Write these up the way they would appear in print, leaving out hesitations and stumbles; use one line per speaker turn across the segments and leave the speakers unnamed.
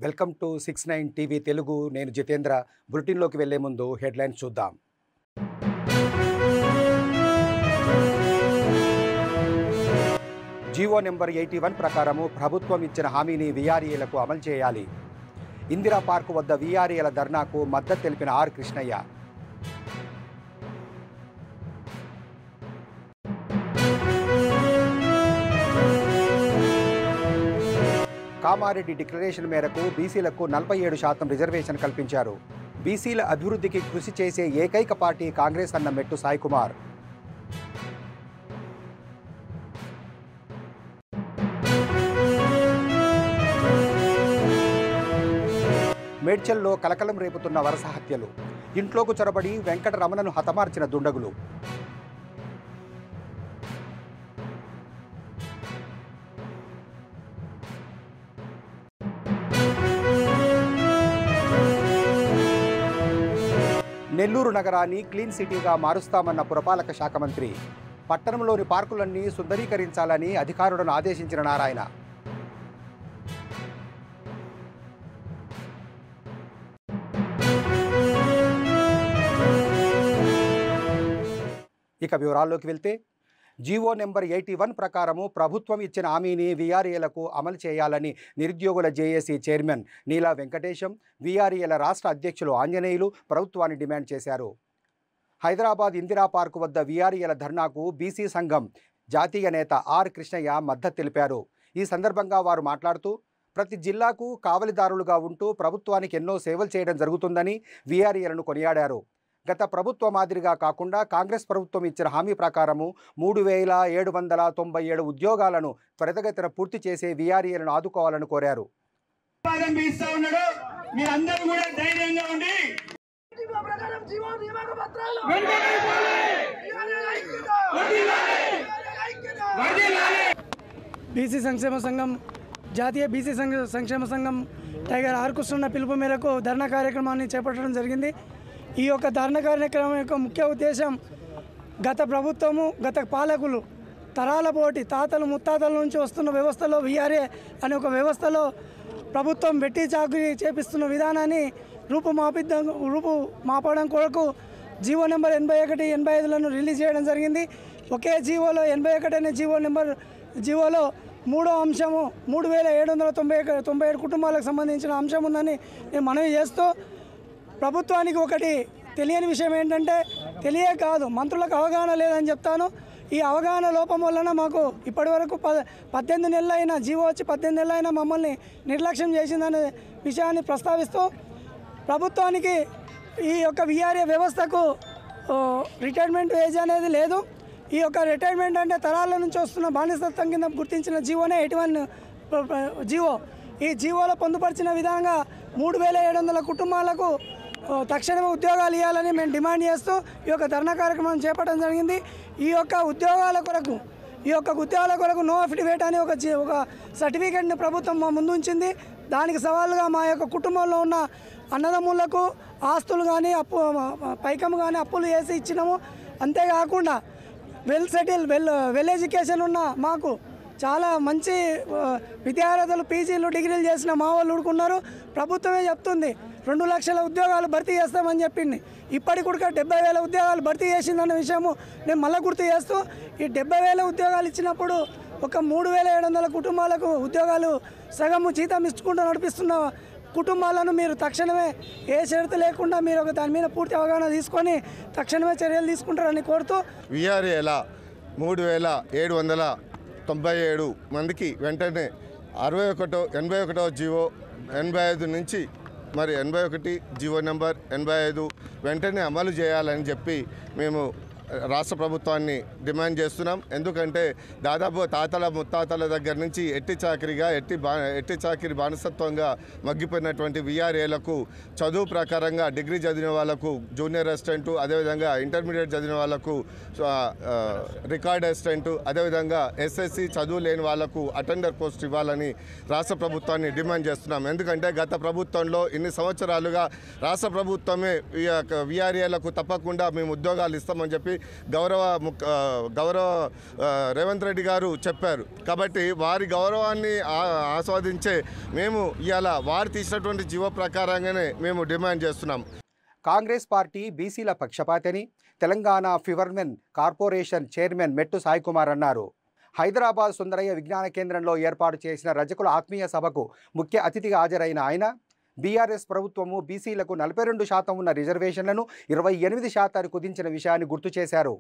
Welcome to 69 TV Telugu. నేను జితేంద్ర. బులెటిన్లోకి వెళ్లే ముందు హెడ్లైన్స్ చూద్దాం. జీవో నెంబర్ 81 ప్రకారము ప్రభుత్వం ఇచ్చిన హామీని వీఆర్ఏలకు అమలు చేయాలి. ఇందిరా పార్కు వద్ద వీఆర్ఏల ధర్నాకు మద్దతు తెలిపిన ఆర్ కృష్ణయ్య. కామారెడ్డి డిక్లరేషన్ మేరకు బీసీలకు 47% రిజర్వేషన్ కల్పించారు. బీసీల అభివృద్ధికి కృషి చేసే ఏకైక పార్టీ కాంగ్రెస్ అన్న మెట్టు సాయి కుమార్. మేడ్చల్లో కలకలం రేపుతున్న వరుస హత్యలు. ఇంట్లోకి చొరబడి వెంకటరమణను హతమార్చిన దుండగులు. నెల్లూరు నగరాన్ని క్లీన్ సిటీగా మారుస్తామన్న పురపాలక శాఖ మంత్రి. పట్టణంలోని పార్కులన్నీ సుందరీకరించాలని అధికారులను ఆదేశించిన నారాయణ. ఇక వివరాల్లోకి వెళ్తే, జీవో నెంబర్ 81 ప్రకారము ప్రభుత్వం ఇచ్చిన హామీని వీఆర్ఏలకు అమలు చేయాలని నిరుద్యోగుల జేఏసీ చైర్మన్ నీలా వెంకటేశం, వీఆర్ఏల రాష్ట్ర అధ్యక్షులు ఆంజనేయులు ప్రభుత్వాన్ని డిమాండ్ చేశారు. హైదరాబాద్ ఇందిరా పార్కు వద్ద వీఆర్ఏల ధర్నాకు బీసీ సంఘం జాతీయ నేత ఆర్ కృష్ణయ్య మద్దతు తెలిపారు. ఈ సందర్భంగా వారు మాట్లాడుతూ, ప్రతి జిల్లాకు కావలిదారులుగా ఉంటూ ప్రభుత్వానికి ఎన్నో సేవలు చేయడం జరుగుతుందని వీఆర్ఏలను కొనియాడారు. గత ప్రభుత్వ మాదిరిగా కాకుండా కాంగ్రెస్ ప్రభుత్వం ఇచ్చిన హామీ ప్రకారము 3797 ఉద్యోగాలను త్వరితగతిన పూర్తి చేసే వీఆర్ఏలను ఆదుకోవాలని కోరారు.
బీసీ సంక్షేమ సంఘం, జాతీయ బీసీ సంక్షేమ సంఘం టైగర్ ఆర్ కృష్ణన్న పిలుపు మేరకు ధర్నా కార్యక్రమాన్ని చేపట్టడం జరిగింది. ఈ యొక్క ధర్నా కార్యక్రమం యొక్క ముఖ్య ఉద్దేశం, గత ప్రభుత్వము, గత పాలకులు తరాల పోటీ తాతలు ముత్తాతల నుంచి వస్తున్న వ్యవస్థలో వీఆర్ఏ అనే ఒక వ్యవస్థలో ప్రభుత్వం బెట్టి చాకరీ చేపిస్తున్న విధానాన్ని రూపుమాపడం కొరకు జీవో నెంబర్ 81, 85లను రిలీజ్ చేయడం జరిగింది. ఒకే జీవోలో 81 అనే జీవోలో మూడో అంశము 3797 కుటుంబాలకు సంబంధించిన అంశం ఉందని నేను మనవి చేస్తూ, ప్రభుత్వానికి ఒకటి తెలియని విషయం ఏంటంటే, తెలియే కాదు మంత్రులకు అవగాహన లేదని చెప్తాను. ఈ అవగాహన లోపం వలన మాకు ఇప్పటివరకు 18 నెలలైనా, జీవో వచ్చి 18 నెలలైనా మమ్మల్ని నిర్లక్ష్యం చేసిందనే విషయాన్ని ప్రస్తావిస్తూ, ప్రభుత్వానికి ఈ యొక్క వీఆర్ఏ వ్యవస్థకు రిటైర్మెంట్ ఏజ్ అనేది లేదు. ఈ యొక్క రిటైర్మెంట్ అంటే తరాల నుంచి వస్తున్న బానిసత్వం కింద గుర్తించిన జీవోనే 81 జీవో. ఈ జీవోలో పొందుపరిచిన విధంగా 3700 కుటుంబాలకు తక్షణమే ఉద్యోగాలు ఇవ్వాలని మేము డిమాండ్ చేస్తూ ఈ యొక్క ధర్నా కార్యక్రమం చేపట్టడం జరిగింది. ఈ యొక్క ఉద్యోగాల కొరకు నో అఫిడవిట్ అని ఒక సర్టిఫికేట్ని ప్రభుత్వం మా ముందు ఉంచింది. దానికి సవాలుగా మా యొక్క కుటుంబంలో ఉన్న అన్నదమ్ములకు ఆస్తులు కానీ పైకం కానీ అప్పులు వేసి ఇచ్చినాము. అంతేకాకుండా వెల్ ఎడ్యుకేషన్ ఉన్న మాకు చాలా మంచి విద్యార్థులు పీజీలు డిగ్రీలు చేసిన మా వాళ్ళు ఊరుకున్నారు. ప్రభుత్వమే చెప్తుంది 2 లక్షల ఉద్యోగాలు భర్తీ చేస్తామని చెప్పింది. ఇప్పటికి కూడా 70,000 ఉద్యోగాలు భర్తీ చేసిందన్న విషయము నేను మళ్ళీ గుర్తు చేస్తూ, ఈ 70,000 ఉద్యోగాలు ఇచ్చినప్పుడు ఒక 3700 కుటుంబాలకు ఉద్యోగాలు సగము జీతం ఇచ్చుకుంటూ నడిపిస్తున్న కుటుంబాలను మీరు తక్షణమే ఏ షరతు లేకుండా మీరు దాని మీద పూర్తి అవగాహన తీసుకొని తక్షణమే చర్యలు తీసుకుంటారని కోరుతూ,
వీఆర్ఏల 3797 మందికి వెంటనే 81 జీవో 85 నుంచి 81 జీవో నెంబర్ 85 వెంటనే అమలు చేయాలని చెప్పి మేము రాష్ట్ర ప్రభుత్వాన్ని డిమాండ్ చేస్తున్నాం. ఎందుకంటే దాదాపు తాతల ముత్తాతల దగ్గర నుంచి ఎట్టి చాకిరి బానిసత్వంగా మగ్గిపోయినటువంటి వీఆర్ఏలకు చదువు ప్రకారంగా డిగ్రీ చదివిన వాళ్ళకు జూనియర్ అసిస్టెంటు, అదేవిధంగా ఇంటర్మీడియట్ చదివిన వాళ్ళకు రికార్డ్ అసిస్టెంటు, అదేవిధంగా ఎస్ఎస్సి చదువు లేని వాళ్లకు అటెండర్ పోస్ట్ ఇవ్వాలని రాష్ట్ర ప్రభుత్వాన్ని డిమాండ్ చేస్తున్నాం. ఎందుకంటే గత ప్రభుత్వంలో ఇన్ని సంవత్సరాలుగా రాష్ట్ర ప్రభుత్వమే వీఆర్ఏలకు తప్పకుండా మేము ఉద్యోగాలు ఇస్తామని చెప్పి గౌరవ రేవంత్ రెడ్డి గారు చెప్పారు. కాబట్టి వారి గౌరవాన్ని ఆస్వాదించే మేము ఇవాళ వారు తీసినటువంటి జీవో ప్రకారంగానే మేము డిమాండ్ చేస్తున్నాం.
కాంగ్రెస్ పార్టీ బీసీల పక్షపాతని తెలంగాణ ఫివర్మెన్ కార్పొరేషన్ చైర్మన్ మెట్టు సాయి కుమార్ అన్నారు. హైదరాబాద్ సుందరయ్య విజ్ఞాన కేంద్రంలో ఏర్పాటు చేసిన రజకుల ఆత్మీయ సభకు ముఖ్య అతిథిగా హాజరైన ఆయన బీఆర్ఎస్ ప్రభుత్వము బీసీలకు 42% ఉన్న రిజర్వేషన్లను 28% కుదించిన విషయాన్ని గుర్తు చేశారు.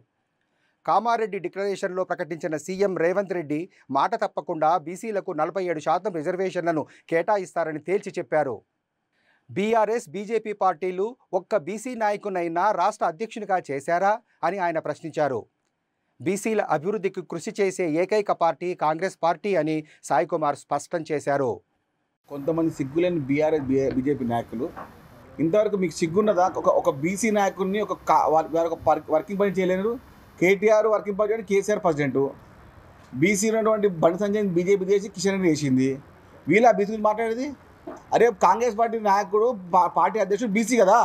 కామారెడ్డి డిక్లరేషన్లో ప్రకటించిన సీఎం రేవంత్ రెడ్డి మాట తప్పకుండా బీసీలకు 47% రిజర్వేషన్లను కేటాయిస్తారని తేల్చి చెప్పారు. బీఆర్ఎస్ బీజేపీ పార్టీలు ఒక్క బీసీ నాయకునైనా రాష్ట్ర అధ్యక్షునిగా చేశారా అని ఆయన ప్రశ్నించారు. బీసీల అభివృద్ధికి కృషి చేసే ఏకైక పార్టీ కాంగ్రెస్ పార్టీ అని సాయి కుమార్ స్పష్టం చేశారు.
కొంతమంది సిగ్గులేని బీజేపీ నాయకులు ఇంతవరకు మీకు సిగ్గున్నదా? ఒక బీసీ నాయకుడిని వర్కింగ్ పని చేయలేరు. కేటీఆర్ వర్కింగ్ పని చేయడం, కేసీఆర్ ప్రెసిడెంట్. బీసీ ఉన్నటువంటి బండి సంజయ్ బీజేపీ చేసి కిషన్ రెడ్డి చేసింది. వీళ్ళ బీసీ మాట్లాడేది? అరే కాంగ్రెస్ పార్టీ నాయకుడు పార్టీ అధ్యక్షుడు బీసీ కదా.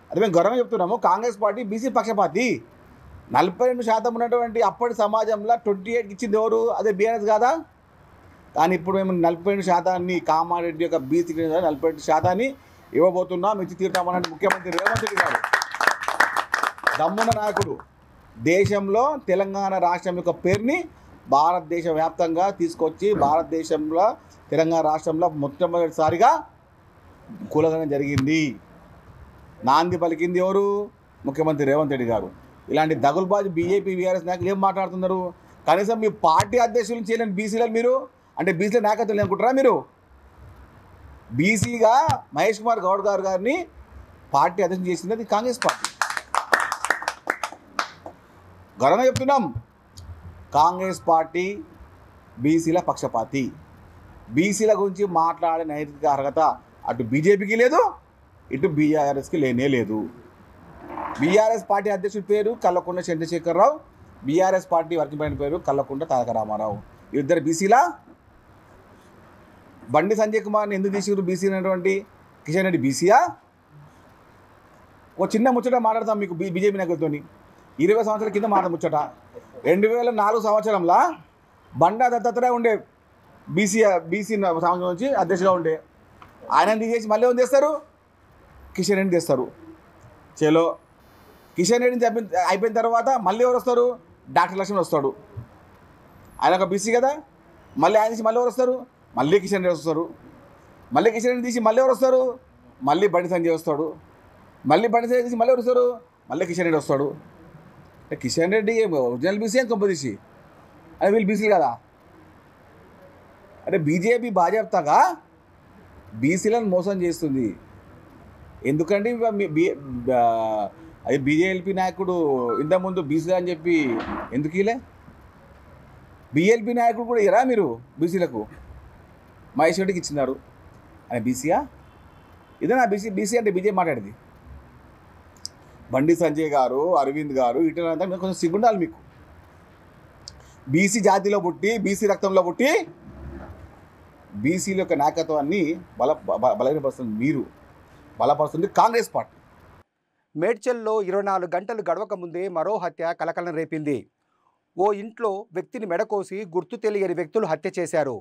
అదే మేము గౌరవంగా చెప్తున్నాము. కాంగ్రెస్ పార్టీ బీసీ పక్షపాతి. 42% ఉన్నటువంటి అప్పటి సమాజంలో 28 ఇచ్చింది ఎవరు? అదే బీఆర్ఎస్ కాదా? కానీ ఇప్పుడు మేము 42% కామారెడ్డి యొక్క బీసీ 42% ఇవ్వబోతున్నాం, ఇచ్చి తీరుతామని ముఖ్యమంత్రి రేవంత్ రెడ్డి గారు దమ్మున్న నాయకుడు. దేశంలో తెలంగాణ రాష్ట్రం యొక్క పేరుని భారతదేశ వ్యాప్తంగా తీసుకొచ్చి భారతదేశంలో తెలంగాణ రాష్ట్రంలో మొట్టమొదటిసారిగా కూలగడం జరిగింది. నాంది పలికింది ఎవరు? ముఖ్యమంత్రి రేవంత్ రెడ్డి గారు. ఇలాంటి దగులుబాజు బీజేపీ బీఆర్ఎస్ నాయకులు ఏం మాట్లాడుతున్నారు? కనీసం మీ పార్టీ అధ్యక్షులు చేయలేని బీసీలను మీరు అంటే బీసీల నాయకత్వం అనుకుంటారా? మీరు బీసీగా మహేష్ కుమార్ గౌడ్ గారిని పార్టీ అధ్యక్షులు చేసింది అది కాంగ్రెస్ పార్టీ. గౌరవంగా చెప్తున్నాం, కాంగ్రెస్ పార్టీ బీసీల పక్షపాతి. బీసీల గురించి మాట్లాడే నైతిక అర్హత అటు బీజేపీకి లేదు, ఇటు బీఆర్ఎస్కి లేనే లేదు. బీఆర్ఎస్ పార్టీ అధ్యక్షుడి పేరు Kalvakuntla Chandrashekar Rao, BRS party working president పేరు కల్వకుంట్ల తారక రామారావు. ఇద్దరు బీసీలా? బండి సంజయ్ కుమార్ని ఎందుకు తీసిరు బీసీ అనేటువంటి కిషన్ రెడ్డి బీసీయా? ఒక చిన్న ముచ్చట మాట్లాడతాం మీకు బీజేపీ నాయకులతో. 20 సంవత్సరాల కింద మాట ముచ్చట. 2004 సంవత్సరంలో బండా దత్తాత్రేయ ఉండే బీసీ సంవత్సరం నుంచి అధ్యక్షుగా ఉండే. ఆయన తీసేసి మళ్ళీ ఏం చేస్తారు? కిషన్ రెడ్డిని తెస్తారు. చలో కిషన్ రెడ్డిని అయిపోయిన తర్వాత మళ్ళీ ఎవరు వస్తారు? డాక్టర్ లక్ష్మణ్ వస్తాడు. ఆయన ఒక బీసీ కదా. మళ్ళీ ఆయన తీసి మళ్ళీ ఎవరు వస్తారు? మళ్ళీ కిషన్ రెడ్డి వస్తారు. మళ్ళీ కిషన్ రెడ్డి తీసి మళ్ళీ ఎవరు వస్తారు? మళ్ళీ బండి సంజయ్ వస్తాడు. మళ్ళీ బండి సంజయ్ తీసి మళ్ళీ ఎవరు వస్తారు? మళ్ళీ కిషన్ రెడ్డి వస్తాడు. అంటే కిషన్ రెడ్డి ఒరిజినల్ బీసీ అని కొంప తీసి అది వీళ్ళు బీసీలు కదా. అంటే బీజేపీ బాధ్యతగా బీసీలను మోసం చేస్తుంది. ఎందుకంటే అది బీజేపీ నాయకుడు ఇంతకుముందు బీసీలు అని చెప్పి ఎందుకు ఇలే? బీఎల్పీ నాయకుడు కూడా ఇరా మీరు బీసీలకు? మహేష్ రెడ్డికి ఇచ్చినారు. ఆయన బీసీయా? ఇదేనా బీసీ అంటే బీజేపీ మాట్లాడేది? బండి సంజయ్ గారు, అరవింద్ గారు ఇటంతా కొంచెం సిగ్గుండాలి మీకు. బీసీ జాతిలో పుట్టి బీసీ రక్తంలో పుట్టి బీసీల యొక్క నాయకత్వాన్ని బలహీనపరుస్తుంది మీరు, బలపరుస్తుంది కాంగ్రెస్ పార్టీ.
మేడ్చల్లో 24 గంటలు గడవక ముందే మరో హత్య కలకలం రేపింది. ఓ ఇంట్లో వ్యక్తిని మెడకోసి గుర్తు తెలియని వ్యక్తులు హత్య చేశారు.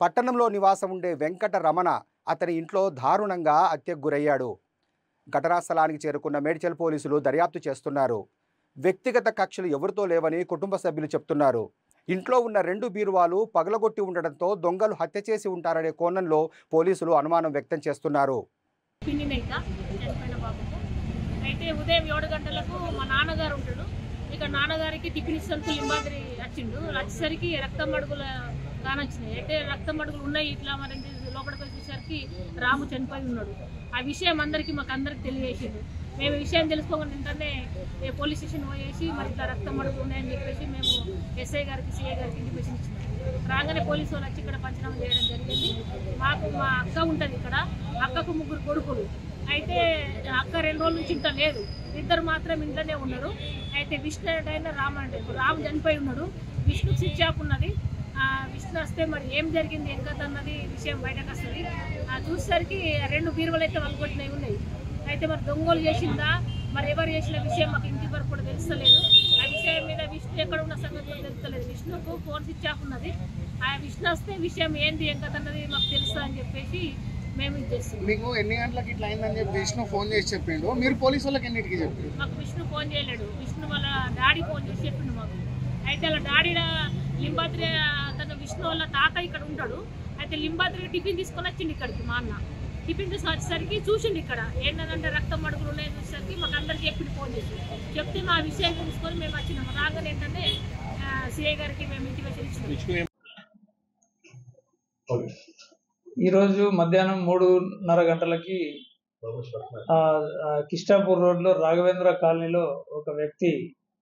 పట్టణంలో నివాసం ఉండే వెంకట రమణ అతని ఇంట్లో దారుణంగా హత్యకు గురయ్యాడు. ఘటనా స్థలానికి చేరుకున్న మేడ్చల్ పోలీసులు దర్యాప్తు చేస్తున్నారు. వ్యక్తిగత కక్షలు ఎవరితో లేవని కుటుంబ సభ్యులు చెప్తున్నారు. ఇంట్లో ఉన్న 2 బీరువాలు పగలగొట్టి ఉండడంతో దొంగలు హత్య చేసి ఉంటారనే కోణంలో పోలీసులు అనుమానం వ్యక్తం చేస్తున్నారు.
అయితే ఉదయం 7 గంటలకు మా నాన్నగారు ఉంటాడు. ఇక్కడ నాన్నగారికి టిఫిన్ ఇస్తానికి లింబాద్రి వచ్చిండు. వచ్చేసరికి రక్తం అడుగుల కానొచ్చినాయి. అయితే రక్తం అడుగులు ఉన్నాయి ఇట్లా మరి లోపలికి వచ్చేసరికి రాము చనిపోయి ఉన్నాడు. ఆ విషయం మాకు అందరికి తెలియజేసిండు. మేము విషయం తెలుసుకోకుండా వెంటనే పోలీస్ స్టేషన్ పోయేసి మరి ఇట్లా రక్తం అడుగులు ఉన్నాయని చెప్పేసి మేము ఎస్ఐ గారికి సిఐ గారికి ఇంటిమేషన్ ఇచ్చినాం. రాగానే పోలీసు వాళ్ళు వచ్చి ఇక్కడ పంచనామా చేయడం జరిగింది. మా అక్క ఉంటుంది ఇక్కడ. అక్కకు 3 కొడుకులు. అయితే అక్క 2 రోజుల నుంచి ఇంట్లో లేదు. 2 మాత్రం ఇంట్లోనే ఉన్నారు. అయితే విష్ణు అయినా రామ్ అంటే రామ్ చనిపోయి ఉన్నాడు. విష్ణు స్విచ్ ఆఫ్ ఉన్నది. విష్ణు వస్తే మరి ఏం జరిగింది ఏం కథ అన్నది విషయం బయటకు వస్తుంది. చూసేసరికి 2 బీరువలు అయితే వలగొట్టినవి ఉన్నాయి. అయితే మరి దొంగలు చేసిందా మరి ఎవరు చేసిన విషయం మాకు ఇంటి వరకు కూడా తెలుస్తలేదు. ఆ విషయం మీద విష్ణు ఎక్కడ ఉన్న సంగతి కూడా తెలుస్తలేదు. విష్ణుకు ఫోన్ స్విచ్ ఆఫ్ ఉన్నది. ఆ విష్ణు వస్తే విషయం ఏంది ఏం కథ అన్నది మాకు తెలుస్తా అని చెప్పేసి మేము ఇది చేస్తాం.
మీకు ఎన్ని గంటలకు ఇట్లా అయిందని చెప్పి విష్ణు ఫోన్ చేసి చెప్పిండు, మీరు పోలీసు వాళ్ళకి ఎన్నిటికి చెప్పారు?
మాకు విష్ణు ఫోన్ చేయలేడు. విష్ణు వాళ్ళ డాడీ ఫోన్ చేసి చెప్పిండు మాకు. అయితే వాళ్ళ డాడీ లింబాద్రి తన విష్ణు వాళ్ళ తాత ఇక్కడ ఉంటాడు. అయితే లింబాద్రి టిఫిన్ తీసుకొని వచ్చిండు ఇక్కడికి. మా అన్న టిఫిన్ తీసుకొని వచ్చేసరికి చూసిండు ఇక్కడ ఏంటంటే రక్తం మడుగులు ఉన్నాయని చూసేసరికి మాకు అందరికి చెప్పిండు ఫోన్ చేసి. చెప్తే మా విషయం తెలుసుకొని మేము వచ్చినాము. రాగానే ఏంటంటే సిఐ గారికి మేము ఇంటిమేషన్ ఇచ్చినాం.
ఈరోజు మధ్యాహ్నం 3:30 గంటలకి కిష్టాపూర్ రోడ్లో రాఘవేంద్ర కాలనీలో ఒక వ్యక్తి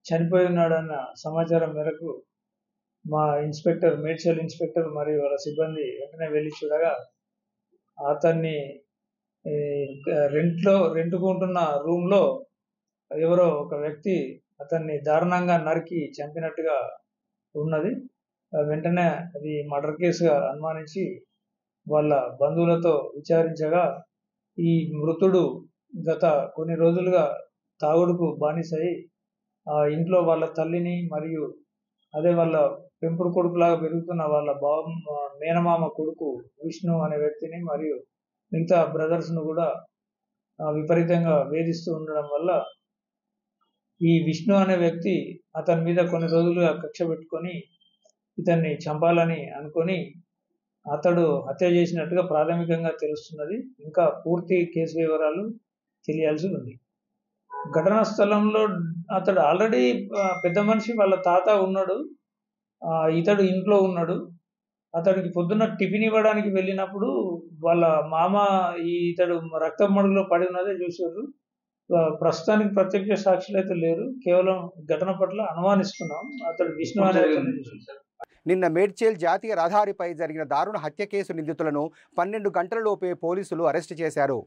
చనిపోయి ఉన్నాడన్న సమాచారం మేరకు మా ఇన్స్పెక్టర్, మేడ్చల్ ఇన్స్పెక్టర్ మరియు వాళ్ళ సిబ్బంది వెంటనే వెళ్ళి చూడగా అతన్ని రెంట్కుంటున్న రూమ్లో ఎవరో ఒక వ్యక్తి అతన్ని దారుణంగా నరికి చంపినట్టుగా ఉన్నది. వెంటనే అది మర్డర్ కేసుగా అనుమానించి వాళ్ళ బంధువులతో విచారించగా ఈ మృతుడు గత కొన్ని రోజులుగా తాగుడుకు బానిసై ఇంట్లో వాళ్ళ తల్లిని మరియు అదే వాళ్ళ పెంపుడు కొడుకులాగా పెరుగుతున్న వాళ్ళ మేనమామ కొడుకు విష్ణు అనే వ్యక్తిని మరియు మిగతా బ్రదర్స్ను కూడా విపరీతంగా వేధిస్తూ ఉండడం వల్ల ఈ విష్ణు అనే వ్యక్తి అతని మీద కొన్ని రోజులుగా కక్ష పెట్టుకొని ఇతన్ని చంపాలని అనుకొని అతడు హత్య చేసినట్టుగా ప్రాథమికంగా తెలుస్తున్నది. ఇంకా పూర్తి కేసు వివరాలు తెలియాల్సి ఉంది. ఘటనా స్థలంలో అతడు ఆల్రెడీ పెద్ద మనిషి వాళ్ళ తాత ఉన్నాడు, ఇతడు ఇంట్లో ఉన్నాడు. అతడికి పొద్దున్న టిఫిన్ ఇవ్వడానికి వెళ్ళినప్పుడు వాళ్ళ మామ ఇతడు రక్తం మడుగులో పడి ఉన్నదే చూసారు. ప్రస్తుతానికి ప్రత్యక్ష సాక్షులు అయితే లేరు, కేవలం ఘటన పట్ల అనుమానిస్తున్నాం. అతడు విష్ణు అనే
నిన్న మేడ్చల్ జాతీయ రహదారిపై జరిగిన దారుణ హత్య కేసు నిందితులను 12 గంటలలోపే పోలీసులు అరెస్టు చేశారు.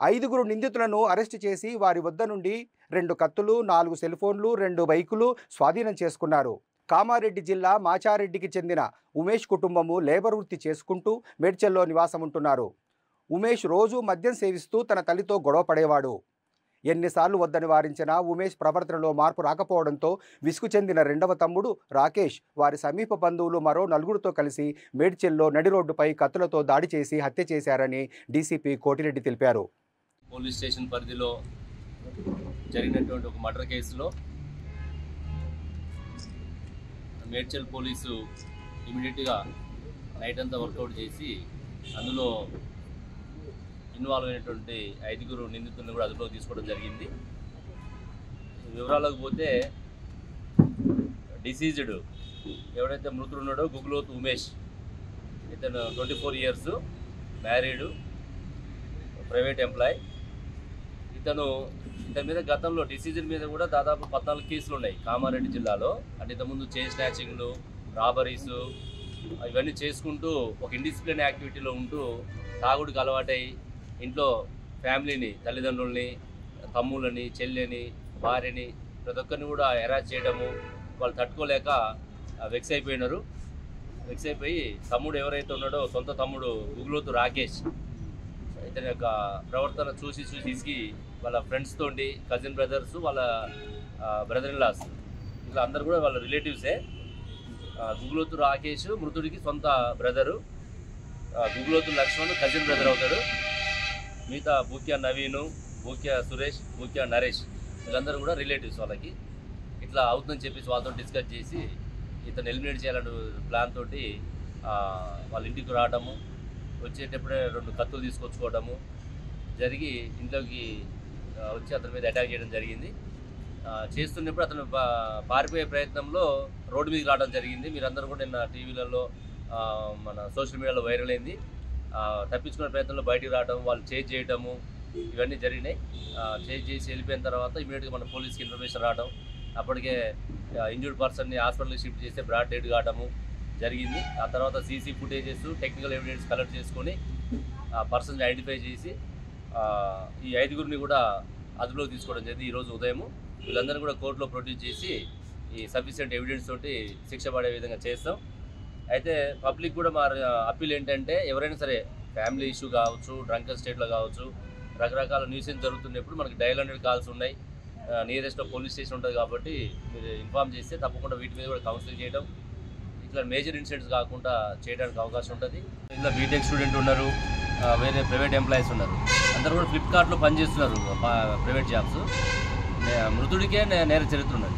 5 నిందితులను అరెస్టు చేసి వారి వద్ద నుండి 2 కత్తులు, 4 సెల్ ఫోన్లు, 2 బైకులు స్వాధీనం చేసుకున్నారు. కామారెడ్డి జిల్లా మాచారెడ్డికి చెందిన ఉమేష్ కుటుంబము లేబర్ వృత్తి చేసుకుంటూ మేడ్చల్లో నివాసం ఉంటున్నారు. ఉమేష్ రోజు మద్యం సేవిస్తూ తన తల్లితో గొడవ పడేవాడు. ఎన్నిసార్లు వద్దని వారించినా ఉమేష్ ప్రవర్తనలో మార్పు రాకపోవడంతో విసుగు చెందిన రెండవ తమ్ముడు రాకేష్ వారి సమీప బంధువులు మరో 4 కలిసి మేడ్చల్లో నడి రోడ్డుపై కత్తులతో దాడి చేసి హత్య చేశారని డీసీపీ కోటిరెడ్డి తెలిపారు.
పోలీస్ స్టేషన్ పరిధిలో జరిగినటువంటి ఒక మర్డర్ కేసులో మేడ్చల్ పోలీసు ఇమీడియట్గా నైట్ అంతా వర్కౌట్ చేసి అందులో ఇన్వాల్వ్ అయినటువంటి 5 నిందితులను కూడా అదుపులోకి తీసుకోవడం జరిగింది. వివరాలకు పోతే డిసీజ్డ్ ఎవరైతే మృతుడు ఉన్నాడో గుగ్లోత్ ఉమేష్, ఇతను 24 ఇయర్స్, మ్యారీడ్, ప్రైవేట్ ఎంప్లాయ్. ఇతని మీద గతంలో డిసీజ్డ్ మీద కూడా దాదాపు 14 కేసులు ఉన్నాయి కామారెడ్డి జిల్లాలో. అంటే ఇంతకుముందు చైన్ స్నాచింగ్లు, రాబరీస్ ఇవన్నీ చేసుకుంటూ ఒక ఇండిసిప్లిన్ యాక్టివిటీలో ఉంటూ తాగుడికి అలవాటై ఇంట్లో ఫ్యామిలీని, తల్లిదండ్రుల్ని, తమ్ముళ్ళని, చెల్లెని, భార్యని ప్రతి ఒక్కరిని కూడా హెరాస్ చేయడము, వాళ్ళు తట్టుకోలేక వెక్స్ అయిపోయినారు. వెక్స్ అయిపోయి తమ్ముడు ఎవరైతే ఉన్నాడో సొంత తమ్ముడు గుగ్లోతు రాకేష్, ఇతని యొక్క ప్రవర్తన చూసి ఇసిగి వాళ్ళ ఫ్రెండ్స్ తోటి, కజిన్ బ్రదర్స్, వాళ్ళ బ్రదర్ ఇన్ లాస్, ఇట్లా అందరు కూడా వాళ్ళ రిలేటివ్సే. గుగ్లోతు రాకేష్ మృతుడికి సొంత brother, Guguloth Laxman cousin brother అవుతాడు. మిగతా బూక్యా నవీను, బూక్యా సురేష్, బూక్యా నరేష్ వీళ్ళందరూ కూడా రిలేటివ్స్ వాళ్ళకి. ఇట్లా అవుతుందని చెప్పేసి వాళ్ళతో డిస్కస్ చేసి ఇతను ఎలిమినేట్ చేయాలని ప్లాన్ తోటి వాళ్ళ ఇంటికి రావడము, వచ్చేటప్పుడే 2 కత్తులు తీసుకొచ్చుకోవడము జరిగి ఇంట్లోకి వచ్చి అతని మీద అటాక్ చేయడం జరిగింది. చేస్తున్నప్పుడు అతను పారిపోయే ప్రయత్నంలో రోడ్డు మీదకి రావడం జరిగింది. మీరందరూ కూడా నిన్న టీవీలలో మన సోషల్ మీడియాలో వైరల్ అయింది. తప్పించుకునే ప్రయత్నంలో బయటికి రావడం, వాళ్ళు చేజ్ చేయడము ఇవన్నీ జరిగినాయి. చేజ్ చేసి వెళ్ళిపోయిన తర్వాత ఇమీడియట్గా మన పోలీస్కి ఇన్ఫర్మేషన్ రావడం, అప్పటికే ఇంజూర్డ్ పర్సన్ని హాస్పిటల్కి షిఫ్ట్ చేస్తే బ్రాడ్ డెడ్ కావడము జరిగింది. ఆ తర్వాత CC footages, technical evidence collect చేసుకొని ఆ పర్సన్ని ఐడెంటిఫై చేసి ఈ 5 కూడా అదుపులోకి తీసుకోవడం జరిగింది ఈరోజు ఉదయం. వీళ్ళందరూ కూడా కోర్టులో ప్రొడ్యూస్ చేసి ఈ సఫిషియెంట్ ఎవిడెన్స్ తోటి శిక్ష పడే విధంగా చేస్తాం. అయితే పబ్లిక్ కూడా మా అప్పీల్ ఏంటంటే ఎవరైనా సరే ఫ్యామిలీ ఇష్యూ కావచ్చు, డ్రంకన్ స్టేట్లో కావచ్చు, రకరకాల న్యూసెన్స్ జరుగుతున్నప్పుడు మనకి డయల్ 100 కాల్స్ ఉన్నాయి, నియరెస్ట్ పోలీస్ స్టేషన్ ఉంటుంది కాబట్టి మీరు ఇన్ఫామ్ చేస్తే తప్పకుండా వీటి మీద కూడా కౌన్సిలింగ్ చేయడం, ఇట్లా మేజర్ ఇన్సిడెంట్స్ కాకుండా చేయడానికి అవకాశం ఉంటుంది. ఇందులో బీటెక్ స్టూడెంట్ ఉన్నారు, వేరే ప్రైవేట్ ఎంప్లాయీస్ ఉన్నారు, అందరూ కూడా ఫ్లిప్కార్ట్లో పనిచేస్తున్నారు ప్రైవేట్ జాబ్స్. మృతుడికే నేర చరిత్ర ఉన్నది.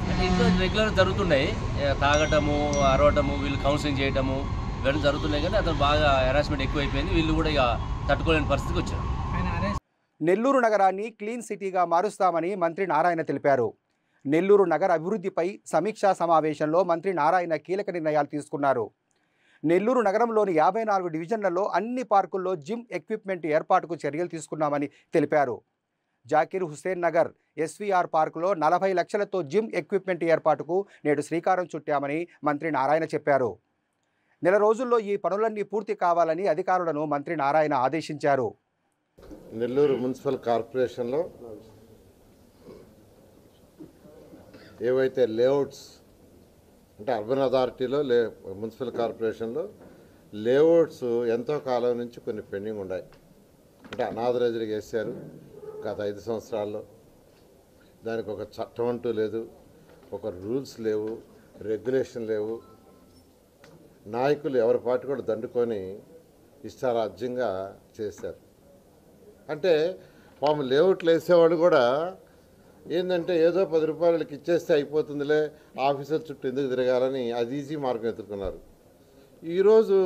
అంటే ఇంట్లో రెగ్యులర్ జరుగుతున్నాయి, తాగటము, అరవటము, వీళ్ళు కౌన్సిలింగ్ చేయటము ఇవన్నీ జరుగుతున్నాయి. కానీ అతను బాగా హెరాస్మెంట్ ఎక్కువైపోయింది, వీళ్ళు కూడా ఇక తట్టుకోలేని పరిస్థితికి వచ్చారు.
నెల్లూరు నగరాన్ని క్లీన్ సిటీగా మారుస్తామని మంత్రి నారాయణ తెలిపారు. నెల్లూరు నగర అభివృద్ధిపై సమీక్షా సమావేశంలో మంత్రి నారాయణ కీలక నిర్ణయాలు తీసుకున్నారు. నెల్లూరు నగరంలోని 54 డివిజన్లలో అన్ని పార్కుల్లో జిమ్ ఎక్విప్మెంట్ ఏర్పాటుకు చర్యలు తీసుకున్నామని తెలిపారు. జాకీర్ హుస్సేన్ నగర్ ఎస్వీఆర్ పార్కులో 40 లక్షలతో జిమ్ ఎక్విప్మెంట్ ఏర్పాటుకు నేడు శ్రీకారం చుట్టామని మంత్రి నారాయణ చెప్పారు. నెల రోజుల్లో ఈ పనులన్నీ పూర్తి కావాలని అధికారులను మంత్రి నారాయణ ఆదేశించారు.
నెల్లూరు మున్సిపల్ కార్పొరేషన్లో ఏవైతే లేఅవుట్స్ అంటే అర్బన్ అథారిటీలో మున్సిపల్ కార్పొరేషన్లో లేఅవుట్స్ ఎంతో కాలం నుంచి కొన్ని పెండింగ్ ఉన్నాయి. అంటే అనాథరైజ్డ్గా వేశారు గత 5 సంవత్సరాల్లో. దానికి ఒక చట్టం అంటూ లేదు, ఒక రూల్స్ లేవు, రెగ్యులేషన్ లేవు. నాయకులు ఎవరి పార్టీ కూడా దండుకొని ఇష్టారాజ్యంగా చేశారు. అంటే పాము లేఅవుట్లు వేసేవాళ్ళు కూడా ఏంటంటే ఏదో 10 రూపాయలకి ఇచ్చేస్తే అయిపోతుందిలే, ఆఫీసర్ చుట్టూ ఎందుకు తిరగాలని అది ఈజీ మార్గం ఎత్తుకున్నారు. ఈరోజు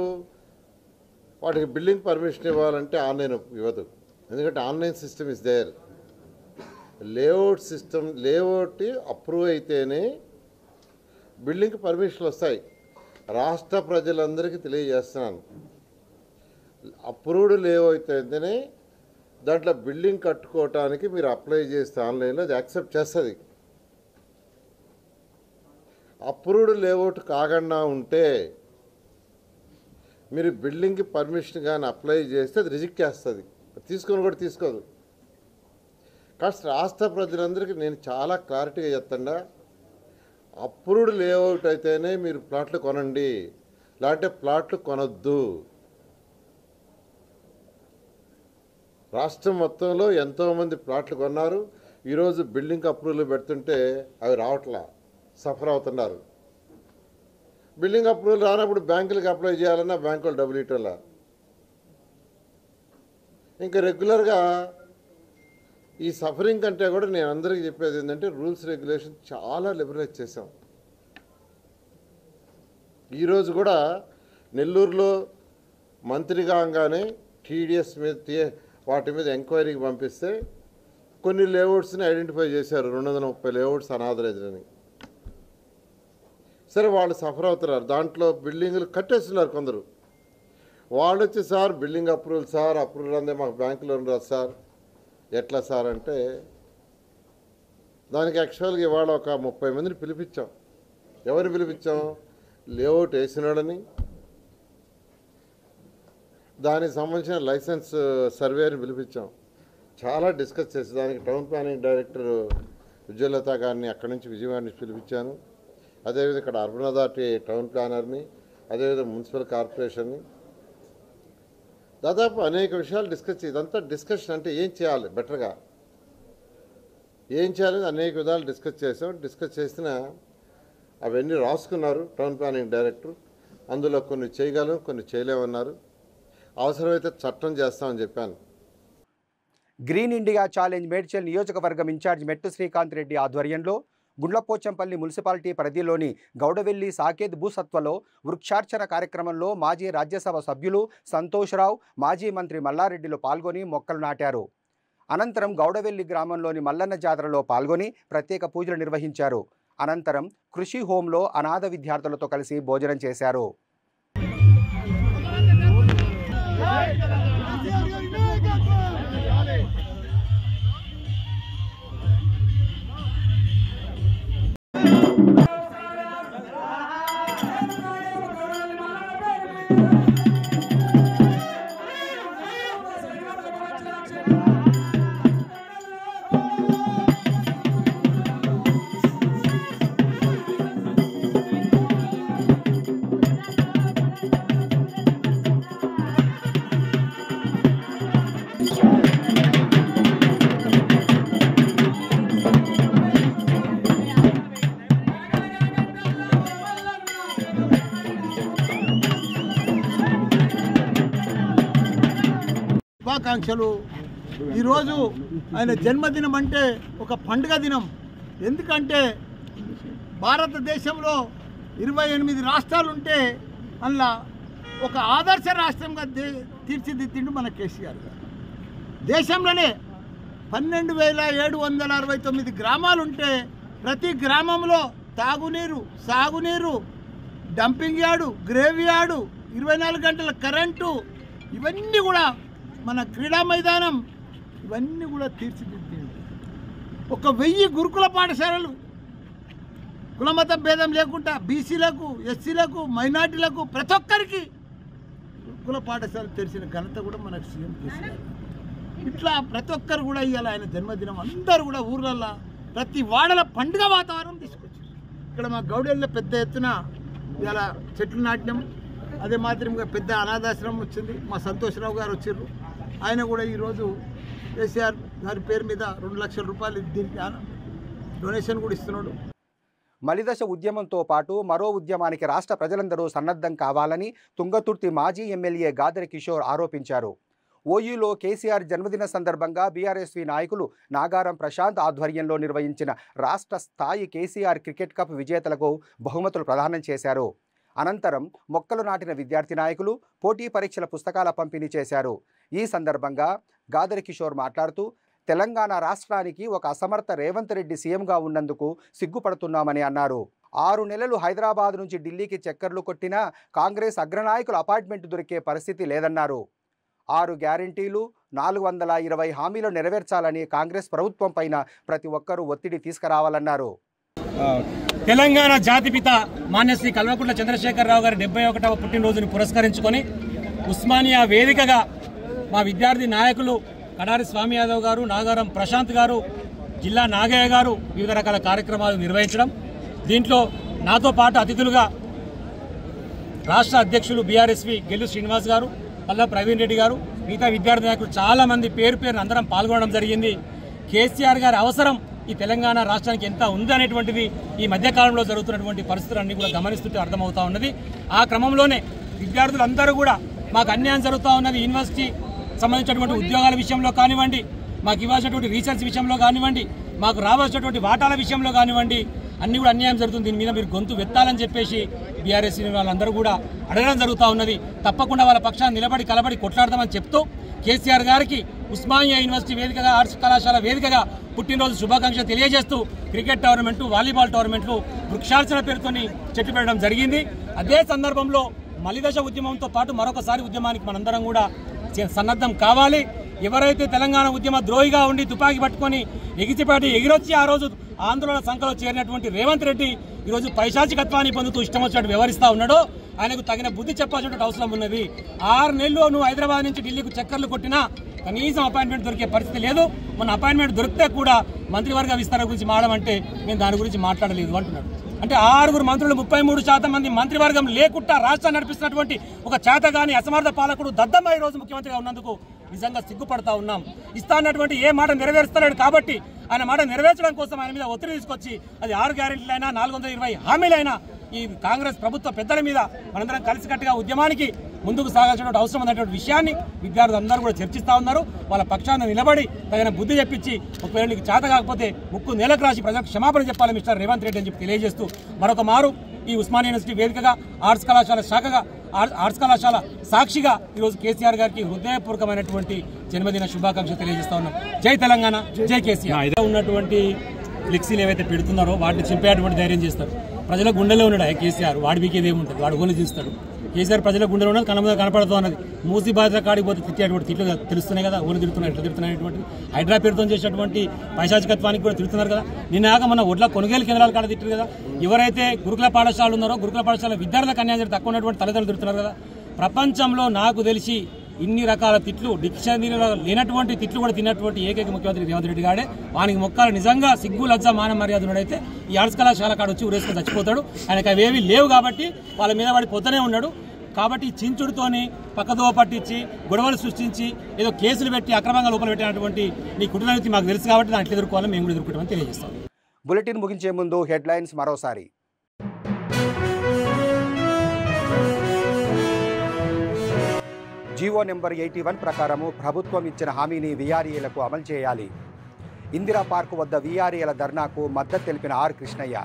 వాటికి బిల్డింగ్ పర్మిషన్ ఇవ్వాలంటే ఆన్లైన్ ఇవ్వదు, ఎందుకంటే online system is there. Layout system layout approve అయితేనే బిల్డింగ్కి పర్మిషన్లు వస్తాయి. రాష్ట్ర ప్రజలందరికీ తెలియజేస్తున్నాను, అప్రూవ్డ్ లేఅవుట్ అయితేనే దాంట్లో బిల్డింగ్ కట్టుకోవటానికి మీరు అప్లై చేస్తే ఆన్లైన్లో అది యాక్సెప్ట్ చేస్తుంది. అప్రూవ్డ్ లేఅవుట్ కాకుండా ఉంటే మీరు బిల్డింగ్కి పర్మిషన్ కానీ అప్లై చేస్తే అది రిజెక్ట్ చేస్తుంది, తీసుకొని కూడా తీసుకోదు. కాస్త రాష్ట్ర ప్రజలందరికీ నేను చాలా క్లారిటీగా చెప్తాను, అప్రూవ్డ్ లేఅవుట్ అయితేనే మీరు ప్లాట్లు కొనండి, లేదంటే ప్లాట్లు కొనొద్దు. రాష్ట్రం మొత్తంలో ఎంతోమంది ప్లాట్లు కొన్నారు, ఈరోజు బిల్డింగ్ అప్రూవల్ పెడుతుంటే అవి రావట్లా, సఫర్ అవుతున్నారు. బిల్డింగ్ అప్రూవల్ రానప్పుడు బ్యాంకులకు అప్లై చేయాలన్నా బ్యాంకులు డబ్బులు ఇవ్వట్లా. ఇంకా రెగ్యులర్గా ఈ సఫరింగ్ కంటే కూడా నేను అందరికీ చెప్పేది ఏంటంటే రూల్స్ రెగ్యులేషన్ చాలా లిబరలైజ్ చేసాం. ఈరోజు కూడా నెల్లూరులో మంత్రి కాగానే టీడీఎస్ మీద వాటి మీద ఎంక్వైరీకి పంపిస్తే కొన్ని లేఅవుట్స్ని ఐడెంటిఫై చేశారు, 230 లేఅవుట్స్ అనాథరైజ్డ్ అని. సరే వాళ్ళు సఫర్ అవుతున్నారు, దాంట్లో బిల్డింగులు కట్టేస్తున్నారు కొందరు. వాళ్ళు వచ్చి sir building approval sir, approval అందే మాకు బ్యాంకులో ఉండదు సార్, ఎట్లా సార్ అంటే దానికి యాక్చువల్గా ఇవాళ ఒక 30 మందిని పిలిపించాం. ఎవరిని పిలిపించాం? లేఅవుట్ వేసినాడని, దానికి సంబంధించిన లైసెన్స్ సర్వేని పిలిపించాం. చాలా డిస్కస్ చేసి దానికి టౌన్ ప్లానింగ్ డైరెక్టర్ విజయలత గారిని అక్కడి నుంచి విజయవాడ నుంచి పిలిపించాను. అదేవిధంగా ఇక్కడ అర్బన్ అథారిటీ టౌన్ ప్లానర్ని, అదేవిధంగా మున్సిపల్ కార్పొరేషన్ని, దాదాపు అనేక విషయాలు డిస్కస్ చేసి ఇదంతా డిస్కషన్ అంటే ఏం చేయాలి బెటర్గా, ఏం చేయాలని అనేక విధాలు డిస్కస్ చేసాం. డిస్కస్ చేసిన అవన్నీ రాసుకున్నారు టౌన్ ప్లానింగ్ డైరెక్టర్. అందులో కొన్ని చేయగలం, కొన్ని చేయలేమన్నారు. అవసరమైతే చట్టం చేస్తామని చెప్పాను.
గ్రీన్ ఇండియా ఛాలెంజ్ మేడ్చల్ నియోజకవర్గం ఇన్ఛార్జ్ మెట్టు శ్రీకాంత్ రెడ్డి ఆధ్వర్యంలో గుండ్లపోచంపల్లి మున్సిపాలిటీ పరిధిలోని గౌడవెల్లి సాకేత్ భూసత్వలో వృక్షార్చన కార్యక్రమంలో మాజీ రాజ్యసభ సభ్యులు సంతోష్రావు, మాజీ మంత్రి మల్లారెడ్డిలు పాల్గొని మొక్కలు నాటారు. అనంతరం గౌడవెల్లి గ్రామంలోని మల్లన్న జాతరలో పాల్గొని ప్రత్యేక పూజలు నిర్వహించారు. అనంతరం కృషి హోంలో అనాథ విద్యార్థులతో కలిసి భోజనం చేశారు.
శుభాకాంక్షలు. ఈరోజు ఆయన జన్మదినం అంటే ఒక పండుగ దినం. ఎందుకంటే భారతదేశంలో 28 రాష్ట్రాలు ఉంటే అందులో ఒక ఆదర్శ రాష్ట్రంగా తీర్చిదిద్దిండు మన కేసీఆర్ గారు. దేశంలోనే 12,769 గ్రామాలు ఉంటే ప్రతి గ్రామంలో తాగునీరు, సాగునీరు, డంపింగ్ యార్డు, గ్రేవ్ యార్డు, 24 గంటల కరెంటు, ఇవన్నీ కూడా మన క్రీడా మైదానం, ఇవన్నీ కూడా తీర్చిదిద్దిండు. 1000 గురుకుల పాఠశాలలు కులమత భేదం లేకుండా బీసీలకు, ఎస్సీలకు, మైనార్టీలకు ప్రతి ఒక్కరికి గురుకుల పాఠశాల తెరిచిన ఘనత కూడా మనకు సీఎం కేసీఆర్. ఇట్లా ప్రతి ఒక్కరు కూడా ఇవాళ ఆయన జన్మదినం అందరూ కూడా ఊర్లల్లో ప్రతి వాడల పండుగ వాతావరణం తీసుకొచ్చారు. ఇక్కడ మా గౌడెల్లో పెద్ద ఎత్తున ఇవాళ చెట్లు నాటడం, అదే మాత్రంగా పెద్ద అనాథాశ్రమం వచ్చింది. మా సంతోషరావు గారు వచ్చారు. ఆయన కూడా ఈరోజు కేసీఆర్ గారి పేరు మీద 2 లక్షల రూపాయలు దీనికి డొనేషన్ కూడా ఇస్తున్నాడు.
మలిదశ ఉద్యమంతో పాటు మరో ఉద్యమానికి రాష్ట్ర ప్రజలందరూ సన్నద్ధం కావాలని తుంగతుర్తి మాజీ ఎమ్మెల్యే గాదెర కిషోర్ ఆరోపించారు. ఓయూలో కేసీఆర్ జన్మదిన సందర్భంగా బీఆర్ఎస్వి నాయకులు నాగారం ప్రశాంత్ ఆధ్వర్యంలో నిర్వహించిన రాష్ట్ర స్థాయి కేసీఆర్ క్రికెట్ కప్ విజేతలకు బహుమతులు ప్రదానం చేశారు. అనంతరం మొక్కలు నాటిన విద్యార్థి నాయకులు పోటీ పరీక్షల పుస్తకాల పంపిణీ చేశారు. ఈ సందర్భంగా గాదెర కిషోర్ మాట్లాడుతూ తెలంగాణ రాష్ట్రానికి ఒక అసమర్థ రేవంత్ రెడ్డి సీఎంగా ఉన్నందుకు సిగ్గుపడుతున్నామని అన్నారు. 6 నెలలు హైదరాబాద్ నుంచి ఢిల్లీకి చక్కర్లు కొట్టినా కాంగ్రెస్ అగ్రనాయకుల అపాయింట్మెంట్ దొరికే పరిస్థితి లేదన్నారు. 6 గ్యారంటీలు, 420 హామీలు నెరవేర్చాలని కాంగ్రెస్ ప్రభుత్వం పైన ప్రతి ఒక్కరూ ఒత్తిడి తీసుకురావాలన్నారు.
తెలంగాణ జాతిపిత మాన్యశ్రీ కల్వకుంట్ల చంద్రశేఖరరావు గారి 71వ పుట్టినరోజును పురస్కరించుకొని ఉస్మానియా వేదికగా మా విద్యార్థి నాయకులు కడారి స్వామి యాదవ్ గారు, నాగారం ప్రశాంత్ గారు, జిల్లా నాగయ్య గారు వివిధ రకాల కార్యక్రమాలు నిర్వహించడం, దీంట్లో నాతో పాటు అతిథులుగా రాష్ట్ర అధ్యక్షులు బీఆర్ఎస్వి గెల్లు శ్రీనివాస్ గారు, పల్లా ప్రవీణ్ రెడ్డి గారు, మిగతా విద్యార్థి నాయకులు చాలా మంది పేరును అందరం పాల్గొనడం జరిగింది. కేసీఆర్ గారి అవసరం ఈ తెలంగాణ రాష్ట్రానికి ఎంత ఉంది అనేటువంటిది ఈ మధ్యకాలంలో జరుగుతున్నటువంటి పరిస్థితులన్నీ కూడా గమనిస్తుంటే అర్థమవుతా ఉన్నది. ఆ క్రమంలోనే విద్యార్థులందరూ కూడా మాకు అన్యాయం జరుగుతూ ఉన్నది. యూనివర్సిటీ సంబంధించినటువంటి ఉద్యోగాల విషయంలో కానివ్వండి, మాకు ఇవ్వాల్సినటువంటి రీసెర్చ్ విషయంలో కానివ్వండి, మాకు రావాల్సినటువంటి వాటాల విషయంలో కానివ్వండి, అన్ని కూడా అన్యాయం జరుగుతుంది. దీని మీద మీరు గొంతు వెత్తాలని చెప్పేసి బీఆర్ఎస్ వాళ్ళందరూ కూడా అడగడం జరుగుతూ ఉన్నది. తప్పకుండా వాళ్ళ పక్షాన్ని నిలబడి కలబడి కొట్లాడదామని చెప్తూ కేసీఆర్ గారికి ఉస్మానియా యూనివర్సిటీ వేదికగా, ఆర్ట్స్ కళాశాల వేదికగా పుట్టినరోజు శుభాకాంక్షలు తెలియజేస్తూ క్రికెట్ టోర్నమెంటు, వాలీబాల్ టోర్నమెంట్లు, వృక్షార్చన పేరుతోని చెట్లు పెట్టడం జరిగింది. అదే సందర్భంలో మలిదశ ఉద్యమంతో పాటు మరొకసారి ఉద్యమానికి మనందరం కూడా సన్నద్ధం కావాలి. ఎవరైతే తెలంగాణ ఉద్యమ ద్రోహిగా ఉండి తుపాకీ పట్టుకొని ఎగిరొచ్చి ఆ రోజు ఆందోళన సంఖలో చేరినటువంటి రేవంత్ రెడ్డి ఈరోజు పైశాచికత్వాన్ని పొందుతూ ఇష్టం వచ్చినట్టు వ్యవహరిస్తూ ఉన్నాడో ఆయనకు తగిన బుద్ధి చెప్పాల్సిన అవసరం ఉన్నది. 6 నెలలు నువ్వు హైదరాబాద్ నుంచి ఢిల్లీకి చక్కర్లు కొట్టినా కనీసం అపాయింట్మెంట్ దొరికే పరిస్థితి లేదు. మన అపాయింట్మెంట్ దొరికితే కూడా మంత్రివర్గ విస్తరణ గురించి మాట్లాడమంటే మేము దాని గురించి మాట్లాడలేదు అంటున్నాడు. అంటే 6 మంత్రులు 33% మంది మంత్రివర్గం లేకుండా రాష్ట్రాన్ని నడిపిస్తున్నటువంటి ఒక చేతగాని అసమర్థ పాలకుడు దద్దమ్మ ఈ రోజు ముఖ్యమంత్రిగా ఉన్నందుకు నిజంగా సిగ్గుపడతా ఉన్నాం. ఇస్తానటువంటి ఏ మాట నెరవేరుస్తలేడు కాబట్టి ఆయన మాట నెరవేర్చడం కోసం ఆయన మీద ఒత్తిడి తీసుకొచ్చి అది 6 గ్యారెంటీలైనా 420 హామీలైనా ఈ కాంగ్రెస్ ప్రభుత్వ పెద్దల మీద మనందరం కలిసికట్టుగా ఉద్యమానికి ముందుకు సాగాల్సిన అవసరం ఉన్నటువంటి విషయాన్ని విద్యార్థులందరూ కూడా చర్చిస్తూ ఉన్నారు. వాళ్ళ పక్షాన్ని నిలబడి తగిన బుద్ధి చెప్పించి ఒకవేళ నీకు చేత కాకపోతే ముక్కు నేలకు రాసి ప్రజలకు క్షమాపణ చెప్పాలి మిస్టర్ రేవంత్ రెడ్డి అని చెప్పి తెలియజేస్తూ మరొక మారు ఈ ఉస్మానియా యూనివర్సిటీ వేదికగా ఆర్ట్స్ కళాశాల శాఖగా ఆర్ట్స్ కళాశాల సాక్షిగా ఈరోజు కేసీఆర్ గారికి హృదయపూర్వకమైనటువంటి జన్మదిన శుభాకాంక్షలు తెలియజేస్తా ఉన్నాం. జై తెలంగాణ, జై కేసీఆర్. ఉన్నటువంటి ఫ్లెక్సీలు ఏవైతే పెడుతున్నారో వాటిని చింపేటువంటి ధైర్యం చేస్తారు. ప్రజల గుండెలో ఉన్నాడు కేసీఆర్. వాడి వీకేది ఏముంటుంది, వాడు ఓన్లు చూస్తాడు. కేసీఆర్ ప్రజల గుండెలో ఉన్నది కళ్ళ మీద కనపడుతూ ఉన్నది. మూసి బాధ్యత కాడికి పోతే తిట్టేటువంటి తిట్లు తెలుస్తున్నాయి కదా, ఓన్లు తిడుతున్నాయి, ఎట్లా తిడుతున్నాయి. హైడ్రా పేరుతో చేసేటువంటి పైశాచికత్వానికి కూడా తిడుతున్నారు కదా. నిన్నాక మన ఒడ్ల కొనుగోలు కేంద్రాల కాడ తిట్టారు కదా. ఎవరైతే గురుకుల పాఠశాలలు ఉన్నారో గురుకుల పాఠశాల విద్యార్థులకు అన్యాయం తక్కువ ఉన్నటువంటి తల్లిదండ్రులు తిడుతున్నారు కదా. ప్రపంచంలో నాకు తెలిసి ఇన్ని రకాల తిట్లు, డిక్షనరీలో లేనటువంటి తిట్లు కూడా తిన్నటువంటి ఏకైక ముఖ్యమంత్రి రేవంత్ రెడ్డి గాడే. వానికి మొక్కలు నిజంగా సిగ్గు లజ్జ మాన మర్యాద ఉన్నాడైతే ఈ ఆర్ట్స్ కళాశాల కాడ వచ్చి ఊరేసుకొని చచ్చిపోతాడు. ఆయనకు అవేవి లేవు కాబట్టి వాళ్ళ మీద వాడి పొద్దునే ఉన్నాడు. కాబట్టి చించుడుతోని పక్కదోవ పట్టించి గొడవలు సృష్టించి ఏదో కేసులు పెట్టి అక్రమంగా లోపల పెట్టినటువంటి నీ కుటుంబానికి మాకు తెలుసు కాబట్టి దాన్ని ఎట్లా ఎదుర్కోవాలని మేము కూడా ఎదుర్కొంటామని తెలియజేస్తాం.
బులెటిన్ ముగించే ముందు హెడ్లైన్స్ మరోసారి. జీవో నెంబర్ 81 ప్రకారము ప్రభుత్వం ఇచ్చిన హామీని వీఆర్ఏలకు అమలు చేయాలి. ఇందిరా పార్కు వద్ద వీఆర్ఏల ధర్నాకు మద్దతు తెలిపిన ఆర్ కృష్ణయ్య.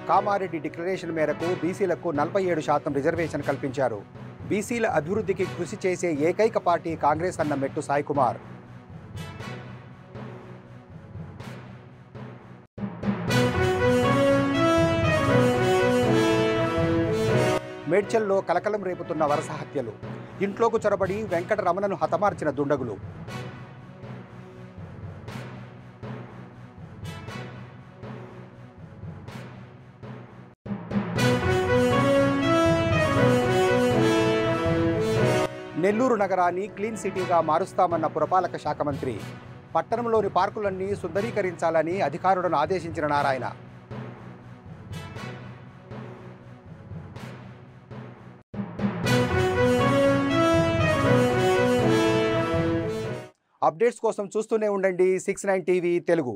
కామారెడ్డి డిక్లరేషన్ మేరకు బీసీలకు 47% రిజర్వేషన్ కల్పించారు. బీసీల అభివృద్ధికి కృషి చేసే ఏకైక పార్టీ కాంగ్రెస్ అన్న మెట్టు సాయి కుమార్. మేడ్చల్లో కలకలం రేపుతున్న వరుస హత్యలు. ఇంట్లోకి చొరబడి వెంకటరమణను హతమార్చిన దుండగులు. నెల్లూరు నగరాన్ని క్లీన్ సిటీగా మారుస్తామన్న పురపాలక శాఖ మంత్రి. పట్టణంలోని పార్కులన్నీ సుందరీకరించాలని అధికారులను ఆదేశించిన నారాయణ. అప్డేట్స్ కోసం చూస్తూనే ఉండండి 69 టీవీ తెలుగు.